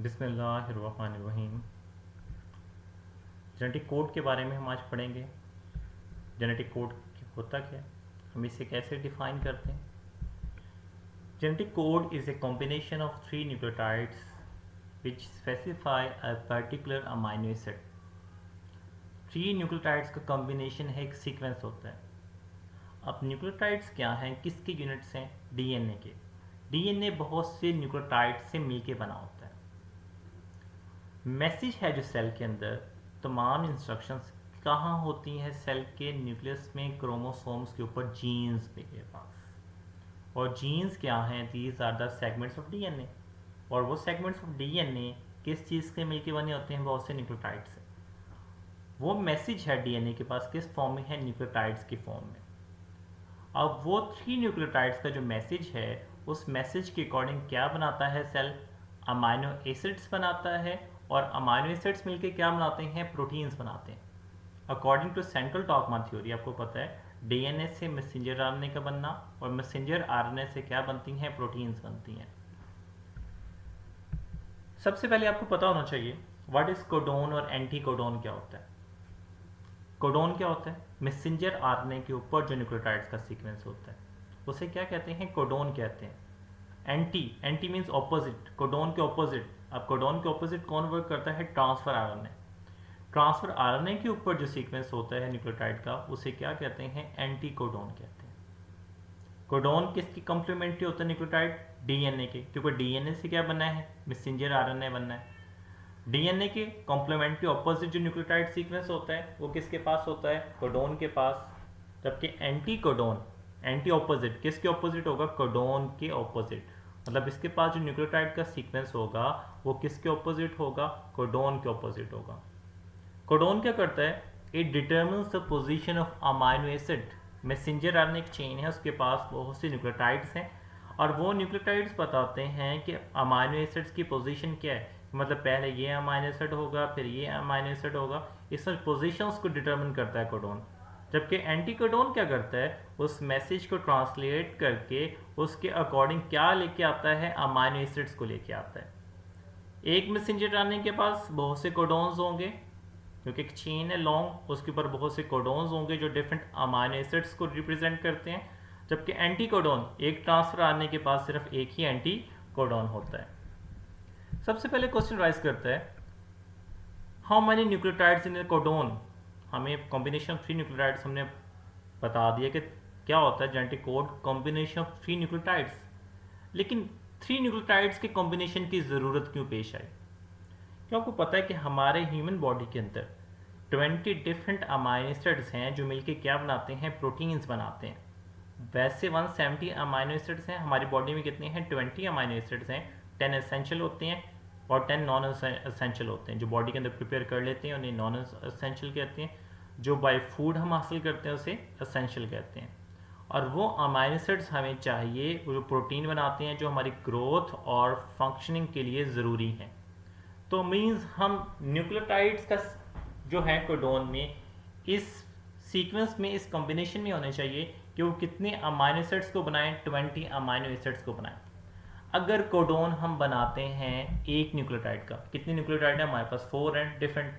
बिस्मिल्लाहिर्रहमानिर्रहीम। Genetic code के बारे में हम आज पढ़ेंगे। जेनेटिक कोड होता क्या है, हम इसे कैसे डिफाइन करते हैं। Genetic code is a combination of 3 nucleotides which specify a particular amino acid. 3 nucleotides का कॉम्बिनेशन है, एक सीक्वेंस होता है। अब न्यूक्लियोटाइड्स क्या हैं, किसके यूनिट्स हैं? डीएनए के। डीएनए बहुत से न्यूक्लियोटाइड से मिलके बना होता है। मैसेज है जो सेल के अंदर, तमाम इंस्ट्रक्शंस कहाँ होती हैं? सेल के न्यूक्लियस में, क्रोमोसोम्स के ऊपर, जीन्स के पास। और जीन्स क्या हैं? These are the segments of DNA. और वो सेगमेंट्स ऑफ डीएनए किस चीज़ के मिलके बने होते हैं? बहुत से न्यूक्लियोटाइड से। वो मैसेज है डीएनए के पास किस फॉर्म में है? न्यूक्लियोटाइड्स की फॉर्म में। अब वो 3 न्यूक्लियोटाइड्स का जो मैसेज है, उस मैसेज के अकॉर्डिंग क्या बनाता है सेल? अमाइनो एसिड्स बनाता है। और अमाइनो एसिड्स मिलके क्या बनाते हैं? प्रोटीन्स बनाते हैं। According to central dogma theory, आपको पता है डीएनए से मैसेंजर आरएनए का बनना, और मैसेंजर आरएनए से क्या बनती हैं? प्रोटीन्स बनती हैं। सबसे पहले आपको पता होना चाहिए व्हाट इज कोडोन और एंटी कोडोन क्या होता है। कोडोन क्या होता है? मैसेंजर आरएनए के ऊपर जो न्यूक्लियोटाइड्स का सीक्वेंस होता है, उसे क्या कहते हैं? कोडोन कहते हैं। एंटी मीन्स ऑपोजिट, कोडोन के ऑपोजिट। अब कोडोन के ऑपोजिट कौन वर्क करता है? Transfer RNA. ट्रांसफर आरएनए के ऊपर जो सीक्वेंस होता है न्यूक्लियोटाइड का, उसे क्या कहते हैं? एंटी कोडोन कहते हैं। कोडोन किसकी कॉम्प्लीमेंट्री होता है? न्यूक्लियोटाइड डीएनए के, क्योंकि डीएनए से क्या बनना है? मैसेंजर आरएनए बनना है। डीएनए के कॉम्प्लीमेंट्री ऑपोजिट जो न्यूक्लियोटाइड सीक्वेंस होता है, वो किसके पास होता है? कोडोन के पास। जबकि एंटी कोडोन, एंटी ऑपोजिट, किसके ऑपोजिट होगा? कोडोन के ऑपोजिट। मतलब इसके पास जो न्यूक्लियोटाइड का सीक्वेंस होगा, वो किसके ऑपोजिट होगा? कोडोन के ऑपोजिट होगा। कोडोन क्या करता है? It determines the position of amino acid. Messenger RNA एक चेन है, उसके पास बहुत सी न्यूक्लियोटाइड्स हैं, और वो न्यूक्लियोटाइड्स बताते हैं कि अमाइनो एसिड्स की पोजीशन क्या है। मतलब पहले ये अमाइनो एसिड होगा, फिर ये अमाइनो एसिड होगा। इस पोजीशंस को डिटर्मिन करता है कोडोन। जबकि एंटी कोडोन क्या करता है? उस मैसेज को ट्रांसलेट करके उसके अकॉर्डिंग क्या लेके आता है? अमाइनो एसिड्स को लेके आता है। एक मैसेंजर आरएनए के पास बहुत से कोडोन्स होंगे, क्योंकि एक चेन है लॉन्ग, उसके ऊपर बहुत से कोडोन्स होंगे जो डिफरेंट अमाइनो एसिड्स को रिप्रेजेंट करते हैं। जबकि एंटी कोडोन, एक ट्रांसफर आरएनए के पास सिर्फ एक ही एंटी कोडोन होता है। सबसे पहले क्वेश्चन राइज करता है, how many nucleotides in codon? हमें कॉम्बिनेशन ऑफ 3 न्यूक्लियोटाइड्स हमने बता दिया कि क्या होता है genetic code, combination of 3 nucleotides. लेकिन 3 न्यूक्लियोटाइड्स के कॉम्बिनेशन की ज़रूरत क्यों पेश आई? क्या आपको पता है कि हमारे ह्यूमन बॉडी के अंदर 20 डिफरेंट अमाइनो एसिड्स हैं जो मिलके क्या बनाते हैं? प्रोटीन्स बनाते हैं। वैसे 170 अमाइनो एसिड्स हैं हमारी बॉडी में, कितने हैं? 20 अमाइनो एसिड्स हैं। 10 एसेंशियल होते हैं और 10 नॉन एसेंशियल होते हैं, जो बॉडी के अंदर प्रिपेयर कर लेते हैं उन्हें नॉन एसेंशियल कहते हैं। जो बाय फूड हम हासिल करते हैं उसे एसेंशियल कहते हैं। और वो अमाइनो एसिड्स हमें चाहिए, वो जो प्रोटीन बनाते हैं, जो हमारी ग्रोथ और फंक्शनिंग के लिए ज़रूरी हैं। तो मीन्स हम न्यूक्लियोटाइड्स का जो है कोडोन में, इस सीक्वेंस में, इस कॉम्बिनेशन में होने चाहिए कि वो कितने अमाइनो एसिड्स को बनाएं? 20 अमाइनो एसिड्स को बनाएं। अगर कोडोन हम बनाते हैं एक न्यूक्लियोटाइड का, कितने न्यूक्लियोटाइड है हमारे पास? 4 हैं डिफरेंट।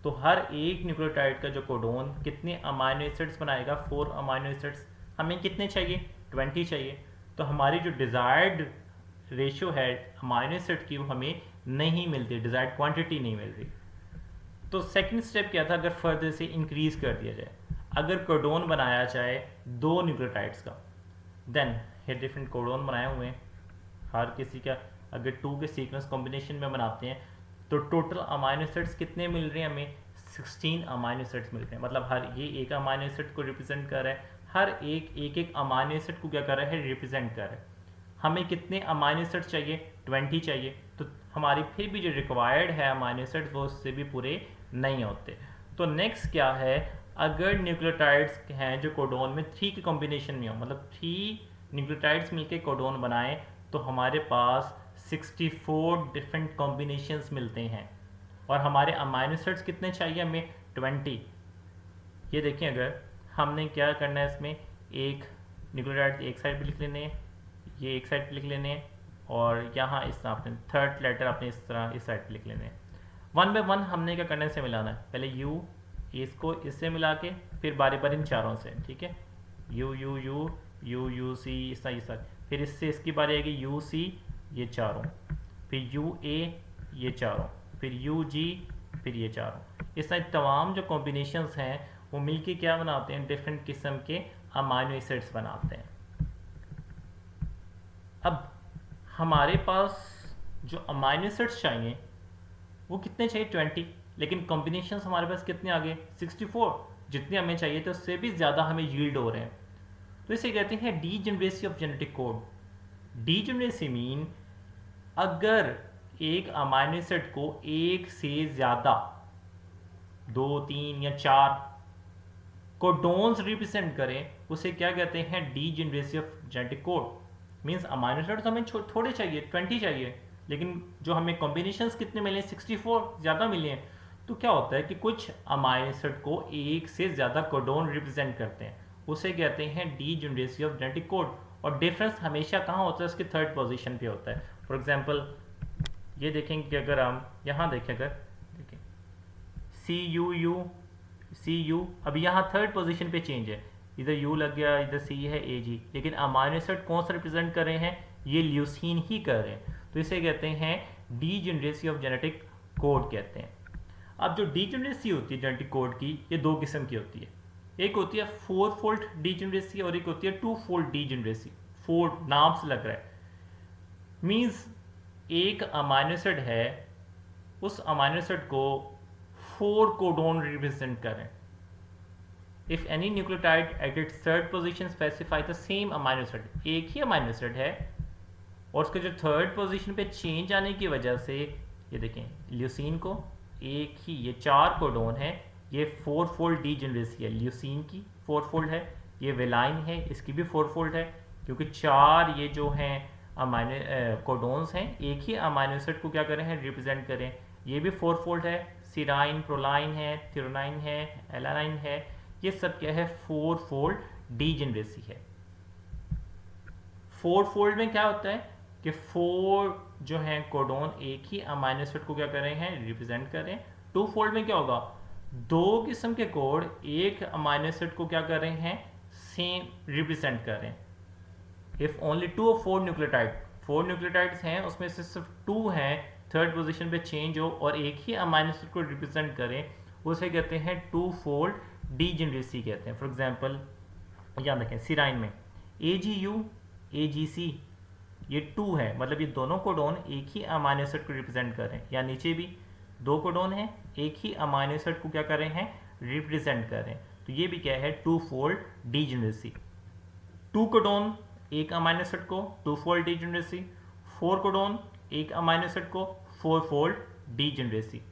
तो हर एक न्यूक्लियोटाइड का जो कोडोन कितने अमाइनो एसिड्स बनाएगा? 4 अमाइनो एसिड्स। हमें कितने चाहिए? 20 चाहिए। तो हमारी जो डिज़ायर्ड रेशियो है अमाइनो एसिड की, वो हमें नहीं मिलती, डिज़ायर्ड क्वांटिटी नहीं मिल रही। तो सेकंड स्टेप क्या था? अगर फर्दर से इंक्रीज कर दिया जाए, अगर कोडोन बनाया जाए 2 न्यूक्लियोटाइड्स का, देन ये डिफरेंट कोडोन बनाए हुए हैं हर किसी का, अगर 2 के सीक्वेंस कॉम्बिनेशन में बनाते हैं, तो टोटल अमाइनो एसिड्स कितने मिल रहे हैं हमें? 16 अमाइनो एसिड्स मिल रहे हैं। मतलब हर ये एक अमाइनो एसिड को रिप्रेजेंट कर रहा है, हर एक अमाइनो एसिड को क्या कर रहा है? रिप्रेजेंट कर रहा है। हमें कितने अमाइनो एसिड्स चाहिए? 20 चाहिए। तो हमारी फिर भी जो रिक्वायर्ड है अमाइनो एसिड्स, वो उससे भी पूरे नहीं होते। तो नेक्स्ट क्या है? अगर न्यूक्लियोटाइड्स हैं जो कोडोन में 3 के कॉम्बिनेशन में हो, मतलब 3 न्यूक्लियोटाइड्स मिलके कोडोन बनाएं, तो हमारे पास 64 डिफरेंट कॉम्बिनेशंस मिलते हैं। और हमारे अमाइनो एसिड्स कितने चाहिए हमें? 20। ये देखिए, अगर हमने क्या करना है इसमें, एक न्यूक्लियोटाइड एक साइड पे लिख लेने हैं, ये एक साइड पे लिख लेने हैं, और यहाँ इस तरह आपने थर्ड लेटर अपने इस तरह इस साइड पे लिख लेने हैं। वन बाय वन हमने क्या करने से मिलाना है, पहले यू इसको इससे मिला के फिर बारी बारी इन चारों से, ठीक है, you you you you you see इस तरह, फिर इससे इसकी बारी आएगी यू सी ये चारों, फिर यू ए ये चारों, फिर यू जी, फिर ये चारों। इस तरह तमाम जो कॉम्बिनेशंस हैं वो मिलके क्या बनाते हैं, डिफरेंट किस्म के अमाइनो एसिड्स बनाते हैं। अब हमारे पास जो अमाइनो एसिड्स चाहिए वो कितने चाहिए, 20, लेकिन कॉम्बिनेशंस हमारे पास कितने आ गए, 64। जितने हमें चाहिए थे उससे भी ज़्यादा हमें यील्ड हो रहे हैं। तो इसे कहते हैं degeneracy of genetic code. Degeneracy mean अगर एक अमाइनो एसिड को एक से ज़्यादा 2, 3 या 4 कोडोन्स रिप्रेजेंट करें उसे क्या कहते हैं, degeneracy of genetic code. Means amino acids हमें थोड़े चाहिए, 20 चाहिए, लेकिन जो हमें कॉम्बिनेशंस कितने मिले, 64 ज़्यादा मिले हैं। तो क्या होता है कि कुछ अमाइनो एसिड को एक से ज़्यादा कोडोन रिप्रेजेंट करते हैं, उसे कहते हैं डीजेनरेसी ऑफ जेनेटिक कोड। और डिफरेंस हमेशा कहाँ होता है, उसके थर्ड पोजीशन पे होता है। फॉर एग्जांपल ये देखेंगे कि अगर हम यहाँ देखें, अगर देखें सी यू यू सी यू, अभी यहाँ थर्ड पोजीशन पे चेंज है, इधर यू लग गया, इधर सी है ए जी, लेकिन अमाइनो एसिड कौन सा रिप्रेजेंट कर रहे हैं, ये ल्यूसीन ही कर रहे हैं। तो इसे कहते हैं डीजेनरेसी ऑफ जेनेटिक कोड कहते हैं। अब जो डीजेनरेसी होती है जेनेटिक कोड की, ये दो किस्म की होती है। एक होती है 4 फोल्ड डीजेनरेसी और एक होती है 2 फोल्ड डीजेनरेसी। 4 नाम से लग रहा है, मीन्स एक अमाइनो एसिड है, उस अमाइनो एसिड को 4 कोडोन रिप्रेजेंट करें। If any nucleotide at its third position specify the same amino acid, एक ही अमाइनो एसिड है और उसके जो थर्ड पोजीशन पे चेंज आने की वजह से, ये देखें ल्यूसीन को एक ही, ये 4 कोडोन है, ये 4 फोल्ड डीजेनरेसी है, ल्यूसीन की 4 फोल्ड है, ये वेलाइन है इसकी भी 4 फोल्ड है, क्योंकि 4 ये जो हैं अमाइनो कोडोन्स हैं एक ही अमाइनो एसिड को क्या करें हैं, रिप्रेजेंट करें। ये भी 4 फोल्ड है, सिराइन, प्रोलाइन है, थ्योरनाइन है, एलानाइन है, ये सब क्या है, 4 फोल्ड डीजेनरेसी है। 4 फोल्ड में क्या होता है कि 4 जो हैं कोडोन एक ही अमाइनो एसिड को क्या कर रहे हैं, रिप्रेजेंट कर रहे हैं। 2 फोल्ड में क्या होगा, दो किस्म के कोड एक अमाइनो एसिड को क्या कर रहे हैं, सेम रिप्रेजेंट कर रहे हैं। If only 2 of 4 nucleotide, 4 nucleotides हैं उसमें से सिर्फ 2 हैं थर्ड पोजीशन पे चेंज हो और एक ही अमाइनो एसिड को रिप्रेजेंट करें, उसे कहते हैं 2 फोल्ड डीजेनरेसी कहते हैं। फॉर एग्जांपल याद रखें सिराइन में AGU AGC ये 2 है, मतलब ये दोनों कोडोन एक ही अमाइनो एसिड को रिप्रेजेंट कर रहे हैं, या नीचे भी 2 कोडोन हैं एक ही अमाइनो एसिड को क्या कर रहे हैं, रिप्रेजेंट कर रहे हैं। तो ये भी क्या है, 2 फोल्ड डीजेनरेसी। 2 कोडोन एक अमाइनो एसिड को 2 फोल्ड डीजेनरेसी, 4 कोडोन एक अमाइनो एसिड को 4 फोल्ड डीजेनरेसी।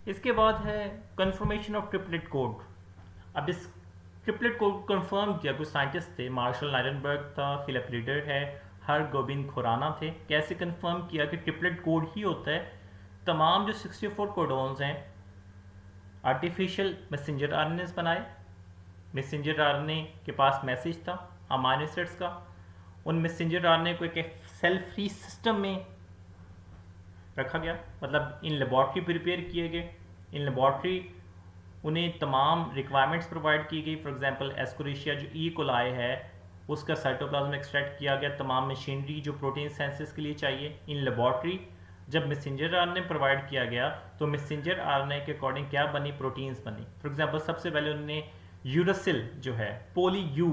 इसके बाद है कंफर्मेशन ऑफ ट्रिपलेट कोड। अब इस ट्रिपलेट कोड को कंफर्म किया कुछ साइंटिस्ट थे, मार्शल नाइडनबर्ग था, फिलिप लीडर है, हरगोबिंद खुराना थे। कैसे कंफर्म किया कि ट्रिपलेट कोड ही होता है। तमाम जो 64 कोडोन्स हैं आर्टिफिशियल मैसेंजर आरएनएस बनाए, मैसेंजर आरएनए के पास मैसेज था अमाइनो एसिड्स का, उन मैसेंजर आरएनए को एक सेल फ्री सिस्टम में रखा गया, मतलब इन लेबॉर्ट्री प्रिपेयर किए गए। इन लेबॉर्ट्री उन्हें तमाम रिक्वायरमेंट्स प्रोवाइड की गई। फॉर एग्जांपल एस्कोरिशिया जो ई कोलाई है उसका साइटोप्लाज्म एक्सट्रैक्ट किया गया, तमाम मशीनरी जो प्रोटीन सेंसेस के लिए चाहिए इन लेबॉर्ट्री। जब मैसेंजर आरएनए प्रोवाइड किया गया तो मैसेंजर आरएनए के अकॉर्डिंग क्या बनी, प्रोटीन्स बनी। फॉर एग्जांपल सबसे पहले उन्होंने यूरासिल जो है पॉली यू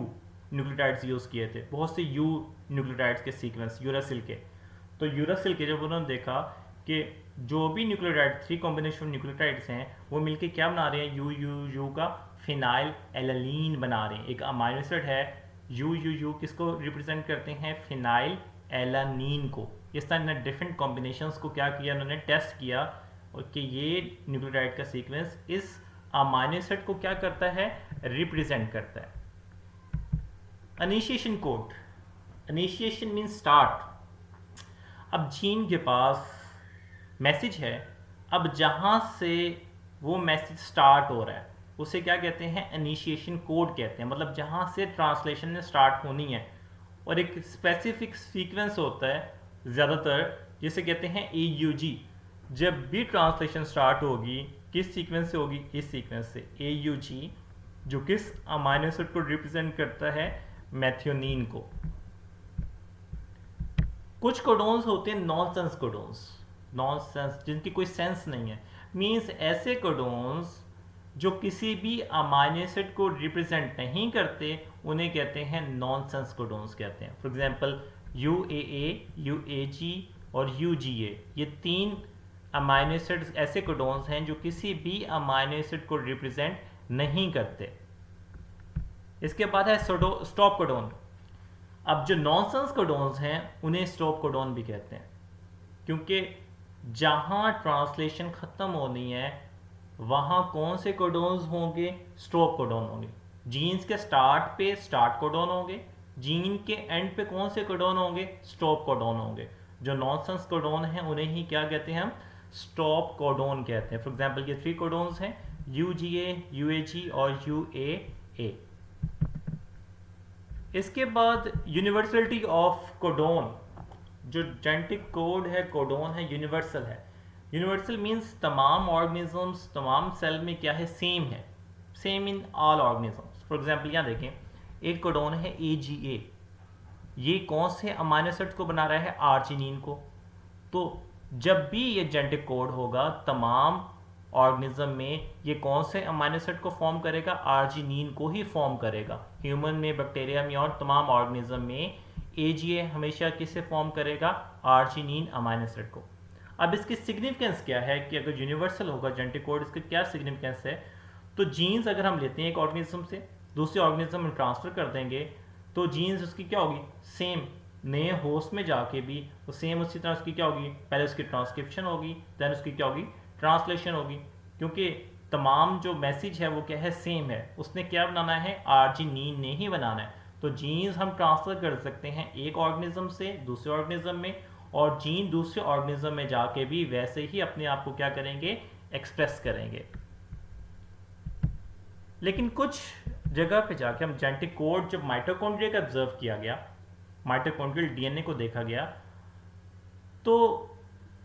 न्यूक्लियोटाइड्स यूज़ किए थे, बहुत से यू न्यूक्लियोटाइड्स के सीक्वेंस यूरासिल के। तो यूरासिल के जब उन्होंने देखा कि जो भी न्यूक्लियोटाइड 3 कॉम्बिनेशन न्यूक्लियोटाइड्स हैं वो मिलके क्या बना रहे हैं, यू यू यू का फिनाइल एलानीन बना रहे हैं। एक अमाइनो एसिड है यू यू यू, किसको रिप्रेजेंट करते हैं, फिनाइल एलानीन को। इस तरह इन्होंने डिफरेंट कॉम्बिनेशंस को क्या किया, उन्होंने टेस्ट किया कि ये न्यूक्लियोटाइड का सीक्वेंस इस अमाइनो एसिड को क्या करता है, रिप्रेजेंट करता है। Initiation code, initiation mean start. अब जीन के पास मैसेज है, अब जहाँ से वो मैसेज स्टार्ट हो रहा है उसे क्या कहते हैं, इनिशिएशन कोड कहते हैं। मतलब जहाँ से ट्रांसलेशन ने स्टार्ट होनी है और एक स्पेसिफिक सीक्वेंस होता है ज़्यादातर, जिसे कहते हैं AUG। जब भी ट्रांसलेशन स्टार्ट होगी किस सीक्वेंस से होगी? इस सीक्वेंस से AUG, जो किस अमाइनो एसिड को रिप्रेजेंट करता है? मेथियोनीन को। कुछ कोडोन्स होते हैं नॉनसेंस कोडोन्स, नॉनसेंस जिनकी कोई सेंस नहीं है, मींस ऐसे कोडोन्स जो किसी भी अमाइनो एसिड को रिप्रेजेंट नहीं करते, उन्हें कहते हैं नॉनसेंस कोडोन्स कहते हैं। फॉर एग्जांपल UAA, UAG और UGA, ये 3 अमाइनो एसिड्स ऐसे कोडोन्स हैं जो किसी भी अमाइनो एसिड को रिप्रेजेंट नहीं करते। इसके बाद है स्टॉप कोडोन। अब जो नॉनसेंस कोडोन्स हैं उन्हें स्टॉप कोडोन भी कहते हैं, क्योंकि जहां ट्रांसलेशन खत्म होनी है वहां कौन से कोडोन्स होंगे? स्टॉप कोडोन होंगे। जीन्स के स्टार्ट पे स्टार्ट कोडोन होंगे, जीन के एंड पे कौन से कोडोन होंगे? स्टॉप कोडोन होंगे। जो नॉनसेंस कोडोन हैं उन्हें ही क्या कहते हैं? हम स्टॉप कोडोन कहते हैं। फॉर एग्जांपल ये 3 कोडोन्स हैं, UGA, UAG और UAA। इसके बाद यूनिवर्सलिटी ऑफ कोडोन। जो जेनेटिक कोड है, कोडोन है, यूनिवर्सल है। यूनिवर्सल मीन्स तमाम ऑर्गेनिजम्स, तमाम सेल में क्या है? सेम है, same in all organisms. For example यहाँ देखें, एक कोडोन है AGA, ये कौन से अमाइनो एसिड को बना रहा है? आर्जिनिन को। तो जब भी ये जेनेटिक कोड होगा तमाम ऑर्गेनिज्म में ये कौन से अमाइनो एसिड को फॉर्म करेगा? आर्जिनिन को ही फॉर्म करेगा। ह्यूमन में, बैक्टीरिया में और तमाम ऑर्गेनिज्म में AGA हमेशा किसे फॉर्म करेगा? आर्जिनिन अमाइनो एसिड को। अब इसकी सिग्निफिकेंस क्या है कि अगर यूनिवर्सल होगा जेनेटिक कोड, इसका क्या सिग्निफिकेंस है? तो जीन्स अगर हम लेते हैं एक ऑर्गेनिज्म से दूसरे ऑर्गेनिज्म में ट्रांसफर कर देंगे तो जीन्स उसकी क्या होगी? सेम। नए होस्ट में जाके भी वो सेम उसी तरह उसकी क्या होगी? पहले उसकी ट्रांसक्रिप्शन होगी, देन उसकी क्या होगी? ट्रांसलेशन होगी, क्योंकि तमाम जो मैसेज है वो क्या है? सेम है। उसने क्या बनाना है? आर्जिनिन ने ही बनाना है। तो जीन्स हम ट्रांसफर कर सकते हैं एक ऑर्गेनिज्म से दूसरे ऑर्गेनिज्म में, और जीन दूसरे ऑर्गेनिज्म में जाके भी वैसे ही अपने आप को क्या करेंगे? एक्सप्रेस करेंगे। लेकिन कुछ जगह पे जाके हम जेनेटिक कोड, जब माइटोकॉन्ड्रिया का ऑब्जर्व किया गया, माइटोकॉन्ड्रियल DNA को देखा गया, तो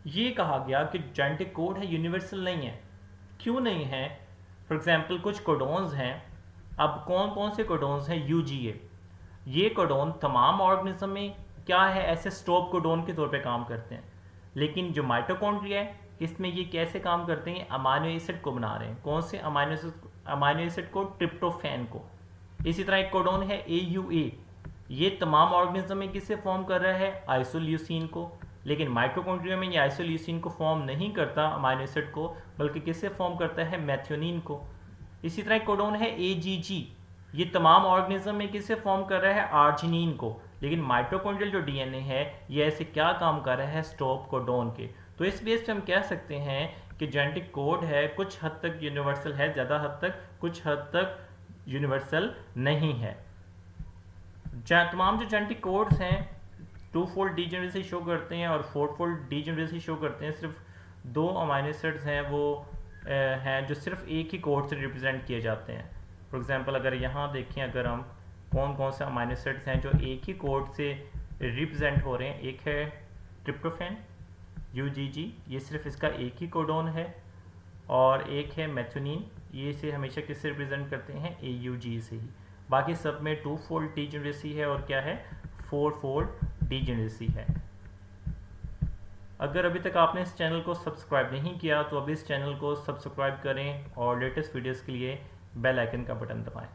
ये कहा गया कि जेनेटिक कोड है यूनिवर्सल नहीं है। क्यों नहीं है? फॉर एग्जांपल कुछ कोडोन्स हैं। अब कौन कौन से कोडोन्स हैं? UGA, ये कोडोन तमाम ऑर्गेनिज्म में क्या है? ऐसे स्टॉप कोडोन के तौर पे काम करते हैं। लेकिन जो माइटोकॉन्ड्रिया है इसमें ये कैसे काम करते हैं? अमाइनो एसिड को बना रहे हैं। कौन से अमाइनो एसिड को? ट्रिप्टोफैन को। इसी तरह एक कोडोन है AUA, ये तमाम ऑर्गेनिज्म में किसे फॉर्म कर रहा है? आइसोल्यूसिन को। लेकिन माइटोकॉन्ड्रिया में ये आइसोल्यूसिन को फॉर्म नहीं करता अमाइनो एसिड को, बल्कि किसे फॉर्म करता है? मेथियोनिन को। इसी तरह एक कोडोन है AGG, ये तमाम ऑर्गेनिज्म में किसे फॉर्म कर रहा है? आर्जिनिन को। लेकिन माइटोकॉन्ड्रियल जो DNA है ये ऐसे क्या काम कर रहा है? स्टॉप कोडोन के। तो इस बेस पे हम कह सकते हैं कि जेनेटिक कोड है कुछ हद तक यूनिवर्सल है, ज़्यादा हद तक, कुछ हद तक यूनिवर्सल नहीं है। तमाम जो जेनेटिक कोड्स हैं 2-fold डीजेनरेसी शो करते हैं और 4-fold डीजेनरेसी शो करते हैं। सिर्फ 2 अमाइनो एसिड्स हैं वो हैं जो सिर्फ एक ही कोड से रिप्रेजेंट किए जाते हैं। फॉर एग्जांपल अगर यहाँ देखें, अगर हम कौन कौन से अमाइनो एसिड्स हैं जो एक ही कोड से रिप्रेजेंट हो रहे हैं, एक है ट्रिप्टोफैन UGG, ये सिर्फ इसका एक ही कोडोन है, और एक है मेथियोनिन, ये से हमेशा किससे रिप्रेजेंट करते हैं? AUG से ही। बाकी सब में 2-fold डीजेनरेसी है और क्या है? 4-fold डीजेनरेसी है। अगर अभी तक आपने इस चैनल को सब्सक्राइब नहीं किया तो अभी इस चैनल को सब्सक्राइब करें और लेटेस्ट वीडियोस के लिए बेल आइकन का बटन दबाएं।